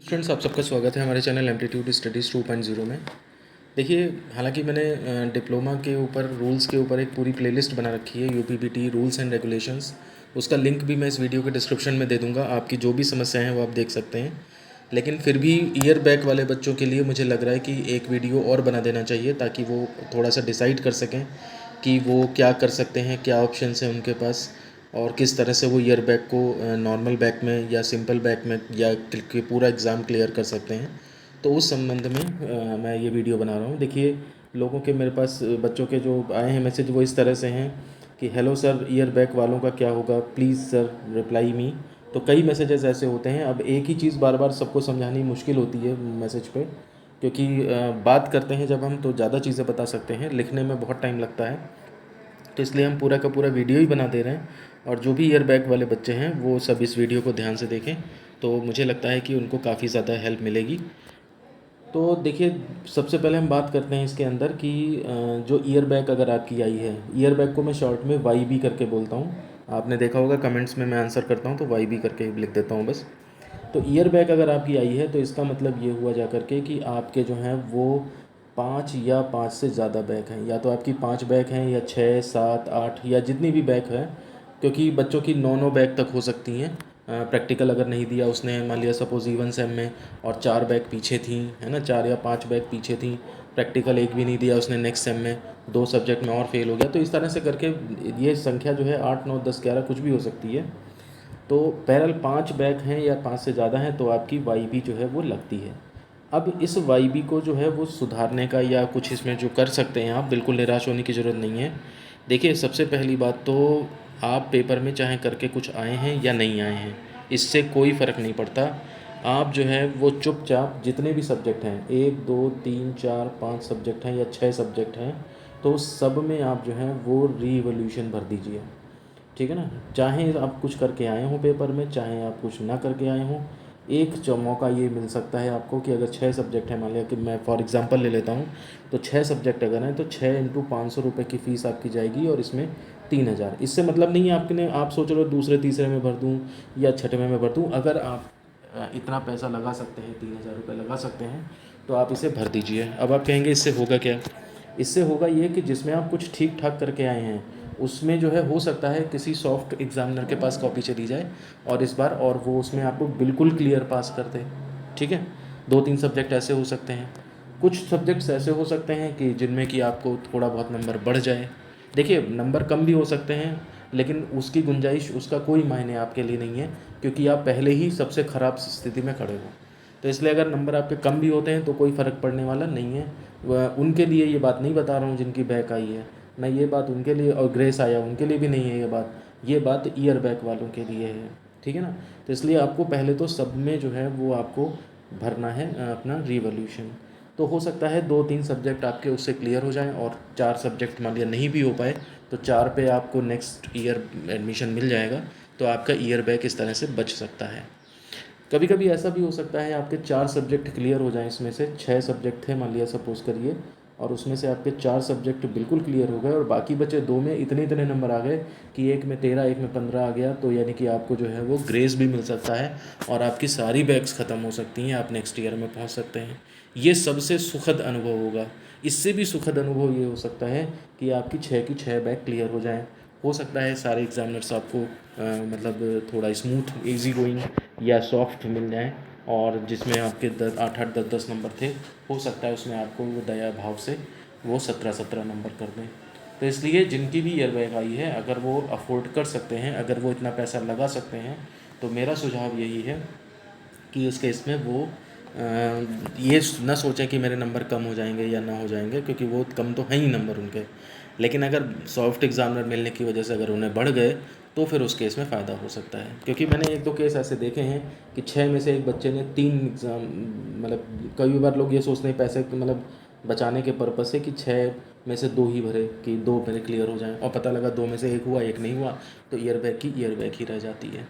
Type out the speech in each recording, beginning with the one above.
Students, आप सबका स्वागत है हमारे चैनल एम्पलीट्यूड स्टडीज़ 2.0 में। देखिए, हालांकि मैंने डिप्लोमा के ऊपर रूल्स के ऊपर एक पूरी प्लेलिस्ट बना रखी है, यूपीपीटी रूल्स एंड रेगुलेशंस। उसका लिंक भी मैं इस वीडियो के डिस्क्रिप्शन में दे दूंगा। आपकी जो भी समस्याएं हैं वो आप देख सकते हैं। लेकिन फिर भी ईयर बैक वाले बच्चों के लिए मुझे लग रहा है कि एक वीडियो और बना देना चाहिए, ताकि वो थोड़ा सा डिसाइड कर सकें कि वो क्या कर सकते हैं, क्या ऑप्शंस हैं उनके पास, और किस तरह से वो ईयर बैक को नॉर्मल बैक में या सिंपल बैक में या पूरा एग्ज़ाम क्लियर कर सकते हैं। तो उस संबंध में मैं ये वीडियो बना रहा हूँ। देखिए, लोगों के मेरे पास बच्चों के जो आए हैं मैसेज वो इस तरह से हैं कि हेलो सर, ईयर बैक वालों का क्या होगा, प्लीज़ सर रिप्लाई मी। तो कई मैसेजेस ऐसे होते हैं। अब एक ही चीज़ बार बार सबको समझानी मुश्किल होती है मैसेज पे, क्योंकि बात करते हैं जब हम तो ज़्यादा चीज़ें बता सकते हैं, लिखने में बहुत टाइम लगता है। तो इसलिए हम पूरा का पूरा वीडियो ही बना दे रहे हैं, और जो भी ईयर बैक वाले बच्चे हैं वो सब इस वीडियो को ध्यान से देखें, तो मुझे लगता है कि उनको काफ़ी ज़्यादा हेल्प मिलेगी। तो देखिए, सबसे पहले हम बात करते हैं इसके अंदर कि जो ईयर बैक अगर आपकी आई है, ईयर बैक को मैं शॉर्ट में वाई बी करके बोलता हूँ। आपने देखा होगा कमेंट्स में मैं आंसर करता हूँ तो वाई बी करके लिख देता हूँ बस। तो ईयर बैक अगर आपकी आई है तो इसका मतलब ये हुआ जा करके कि आपके जो हैं वो 5 या 5 से ज़्यादा बैक हैं, या तो आपकी 5 बैक हैं या 6 7 8 या जितनी भी बैक है, क्योंकि बच्चों की 9 बैक तक हो सकती हैं। प्रैक्टिकल अगर नहीं दिया उसने, मान लिया सपोज़ इवन सेम में, और 4 बैक पीछे थी, है ना, 4 या 5 बैक पीछे थी, प्रैक्टिकल एक भी नहीं दिया उसने नेक्स्ट सेम में, 2 सब्जेक्ट में और फेल हो गया, तो इस तरह से करके ये संख्या जो है 8 9 10 11 कुछ भी हो सकती है। तो पैरेलल 5 बैक हैं या 5 से ज़्यादा हैं तो आपकी वाई बी जो है वो लगती है। अब इस वाई बी को जो है वो सुधारने का या कुछ इसमें जो कर सकते हैं आप, बिल्कुल निराश होने की ज़रूरत नहीं है। देखिए, सबसे पहली बात तो आप पेपर में चाहे करके कुछ आए हैं या नहीं आए हैं, इससे कोई फ़र्क नहीं पड़ता। आप जो है वो चुपचाप जितने भी सब्जेक्ट हैं, 1 2 3 4 5 सब्जेक्ट हैं या 6 सब्जेक्ट हैं, तो सब में आप जो है वो रीवोल्यूशन भर दीजिए। ठीक है ना। चाहे आप कुछ करके आए हों पेपर में, चाहे आप कुछ ना करके आए हों, एक जो मौका ये मिल सकता है आपको कि अगर 6 सब्जेक्ट हैं, मान लिया कि मैं फॉर एग्जांपल ले लेता हूँ, तो 6 सब्जेक्ट अगर हैं तो 6 इंटू 500 रुपये की फ़ीस आपकी जाएगी, और इसमें 3000। इससे मतलब नहीं है आपने, आप सोच रहे हो दूसरे तीसरे में भर दूँ या छठवें में भर दूँ। अगर आप इतना पैसा लगा सकते हैं, 3000 रुपये लगा सकते हैं, तो आप इसे भर दीजिए। अब आप कहेंगे इससे होगा क्या? इससे होगा ये कि जिसमें आप कुछ ठीक ठाक करके आए हैं उसमें जो है हो सकता है किसी सॉफ्ट एग्जामिनर के पास कॉपी चली जाए और इस बार, और वो उसमें आपको बिल्कुल क्लियर पास कर दे। ठीक है, 2 3 सब्जेक्ट ऐसे हो सकते हैं। कुछ सब्जेक्ट्स ऐसे हो सकते हैं कि जिनमें कि आपको थोड़ा बहुत नंबर बढ़ जाए। देखिए, नंबर कम भी हो सकते हैं, लेकिन उसकी गुंजाइश, उसका कोई मायने आपके लिए नहीं है, क्योंकि आप पहले ही सबसे ख़राब स्थिति में खड़े हो। तो इसलिए अगर नंबर आपके कम भी होते हैं तो कोई फ़र्क पड़ने वाला नहीं है। उनके लिए ये बात नहीं बता रहा हूँ जिनकी बैक आई है, मैं ये बात उनके लिए, और ग्रेस आया उनके लिए भी नहीं है ये बात ईयर बैक वालों के लिए है। ठीक है ना। तो इसलिए आपको पहले तो सब में जो है वो आपको भरना है अपना रिवॉल्यूशन। तो हो सकता है 2 3 सब्जेक्ट आपके उससे क्लियर हो जाएं, और 4 सब्जेक्ट मान लिया नहीं भी हो पाए तो 4 पे आपको नेक्स्ट ईयर एडमिशन मिल जाएगा। तो आपका ईयर बैक इस तरह से बच सकता है। कभी कभी ऐसा भी हो सकता है आपके 4 सब्जेक्ट क्लियर हो जाएं, इसमें से 6 सब्जेक्ट थे मान लिया सपोज़ करिए, और उसमें से आपके 4 सब्जेक्ट बिल्कुल क्लियर हो गए और बाकी बचे 2 में इतने इतने नंबर आ गए कि एक में 13 एक में 15 आ गया, तो यानी कि आपको जो है वो ग्रेस भी मिल सकता है और आपकी सारी बैक्स ख़त्म हो सकती हैं, आप नेक्स्ट ईयर में पहुंच सकते हैं। ये सबसे सुखद अनुभव होगा। इससे भी सुखद अनुभव ये हो सकता है कि आपकी 6 की 6 बैक क्लियर हो जाएँ। हो सकता है सारे एग्जामिनर्स आपको मतलब थोड़ा स्मूथ इजी गोइंग या सॉफ्ट मिल जाएँ, और जिसमें आपके 8 8 10 10 नंबर थे, हो सकता है उसमें आपको वो दया भाव से वो 17 17 नंबर कर दें। तो इसलिए जिनकी भी ईयर बैक आई है, अगर वो अफोर्ड कर सकते हैं, अगर वो इतना पैसा लगा सकते हैं, तो मेरा सुझाव यही है कि उस केस में वो ये ना सोचें कि मेरे नंबर कम हो जाएंगे या ना हो जाएंगे, क्योंकि वो कम तो हैं ही नंबर उनके। लेकिन अगर सॉफ्ट एग्ज़ामिनर मिलने की वजह से अगर उन्हें बढ़ गए तो फिर उस केस में फ़ायदा हो सकता है। क्योंकि मैंने 1 2 केस ऐसे देखे हैं कि 6 में से एक बच्चे ने 3 एग्ज़ाम, मतलब कई बार लोग ये सोचते हैं पैसे मतलब बचाने के पर्पज़ से कि 6 में से 2 ही भरे, कि 2 मेरे क्लियर हो जाएँ, और पता लगा 2 में से 1 हुआ 1 नहीं हुआ, तो ईयर बैक की ईयर बैक ही रह जाती है।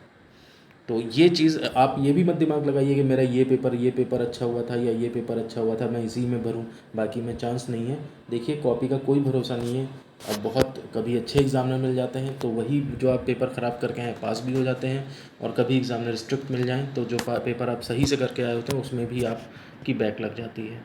तो ये चीज़ आप ये भी मत दिमाग लगाइए कि मेरा ये पेपर अच्छा हुआ था या ये पेपर अच्छा हुआ था, मैं इसी में भरूं, बाकी में चांस नहीं है। देखिए, कॉपी का कोई भरोसा नहीं है। अब बहुत कभी अच्छे एग्ज़ामिनर मिल जाते हैं तो वही जो आप पेपर ख़राब करके आए पास भी हो जाते हैं, और कभी एग्ज़ामिनर स्ट्रिक्ट मिल जाएँ तो जो पेपर आप सही से करके आए होते हैं उसमें भी आपकी बैक लग जाती है।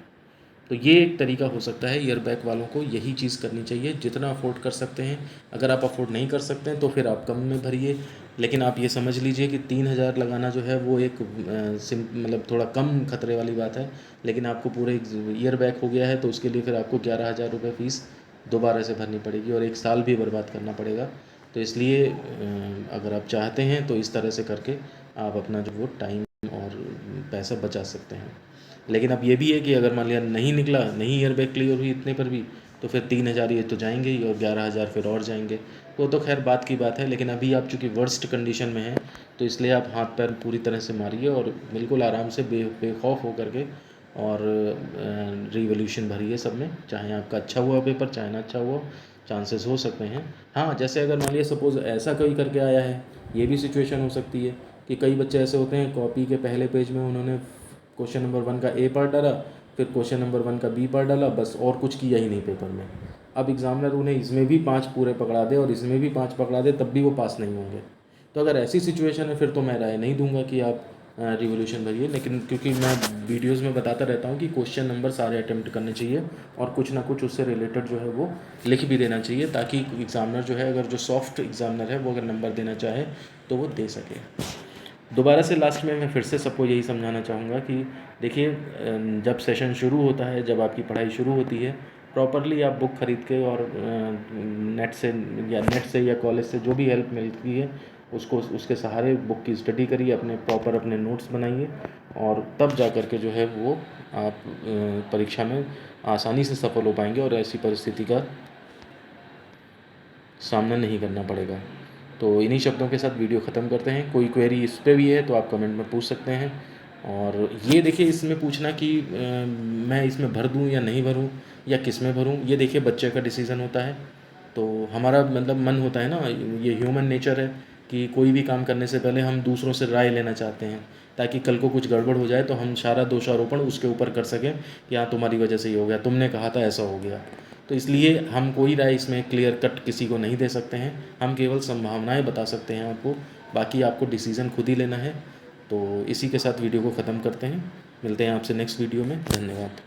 तो ये एक तरीका हो सकता है, ईयर बैक वालों को यही चीज़ करनी चाहिए, जितना अफोर्ड कर सकते हैं। अगर आप अफोर्ड नहीं कर सकते हैं तो फिर आप कम में भरिए, लेकिन आप ये समझ लीजिए कि 3,000 लगाना जो है वो एक मतलब थोड़ा कम खतरे वाली बात है। लेकिन आपको पूरे ईयर बैक हो गया है तो उसके लिए फिर आपको 11,000 रुपये फ़ीस दोबारा से भरनी पड़ेगी और एक साल भी बर्बाद करना पड़ेगा। तो इसलिए अगर आप चाहते हैं तो इस तरह से करके आप अपना जो वो टाइम और पैसा बचा सकते हैं। लेकिन अब ये भी है कि अगर मान लिया नहीं निकला, नहीं ईयर बैग क्लियर हुई इतने पर भी, तो फिर 3,000 ये तो जाएंगे ही और 11,000 फिर और जाएंगे। वो तो खैर बात की बात है, लेकिन अभी आप चूँकि वर्स्ट कंडीशन में हैं तो इसलिए आप हाथ पैर पूरी तरह से मारिए और बिल्कुल आराम से बेखौफ होकर के और रिवॉल्यूशन भरिए सब में, चाहे आपका अच्छा हुआ पेपर चाहे ना अच्छा हुआ, चांसेस हो सकते हैं। हाँ, जैसे अगर मान लिया सपोज़ ऐसा कोई करके आया है, ये भी सिचुएशन हो सकती है कि कई बच्चे ऐसे होते हैं कॉपी के पहले पेज में उन्होंने क्वेश्चन नंबर 1 का ए पार्ट डाला, फिर क्वेश्चन नंबर 1 का बी पार्ट डाला, बस और कुछ किया ही नहीं पेपर में। अब एग्ज़ामिनर उन्हें इसमें भी 5 पूरे पकड़ा दे और इसमें भी 5 पकड़ा दे, तब भी वो पास नहीं होंगे। तो अगर ऐसी सिचुएशन है फिर तो मैं राय नहीं दूंगा कि आप रिवोल्यूशन भरिए, लेकिन क्योंकि मैं वीडियोस में बताता रहता हूँ कि क्वेश्चन नंबर सारे अटैम्प्ट करने चाहिए और कुछ ना कुछ उससे रिलेटेड जो है वो लिख भी देना चाहिए, ताकि एग्ज़ामिनर जो है, अगर जो सॉफ्ट एग्ज़ामिनर है वो अगर नंबर देना चाहे तो वो दे सके। दोबारा से लास्ट में मैं फिर से सबको यही समझाना चाहूँगा कि देखिए, जब सेशन शुरू होता है, जब आपकी पढ़ाई शुरू होती है, प्रॉपरली आप बुक ख़रीद के और नेट से या कॉलेज से जो भी हेल्प मिलती है उसको उसके सहारे बुक की स्टडी करिए, अपने प्रॉपर अपने नोट्स बनाइए, और तब जा कर के जो है वो आप परीक्षा में आसानी से सफल हो पाएंगे और ऐसी परिस्थिति का सामना नहीं करना पड़ेगा। तो इन्हीं शब्दों के साथ वीडियो ख़त्म करते हैं। कोई क्वेरी इस पे भी है तो आप कमेंट में पूछ सकते हैं। और ये देखिए, इसमें पूछना कि मैं इसमें भर दूँ या नहीं भरूँ या किस में भरूँ, ये देखिए बच्चे का डिसीज़न होता है। तो हमारा मतलब मन होता है ना, ये ह्यूमन नेचर है कि कोई भी काम करने से पहले हम दूसरों से राय लेना चाहते हैं, ताकि कल को कुछ गड़बड़ हो जाए तो हम सारा दोषारोपण उसके ऊपर कर सकें कि हाँ तुम्हारी वजह से ही हो गया, तुमने कहा था ऐसा हो गया। तो इसलिए हम कोई राय इसमें क्लियर कट किसी को नहीं दे सकते हैं, हम केवल संभावनाएं बता सकते हैं आपको, बाकी आपको डिसीज़न खुद ही लेना है। तो इसी के साथ वीडियो को ख़त्म करते हैं, मिलते हैं आपसे नेक्स्ट वीडियो में। धन्यवाद।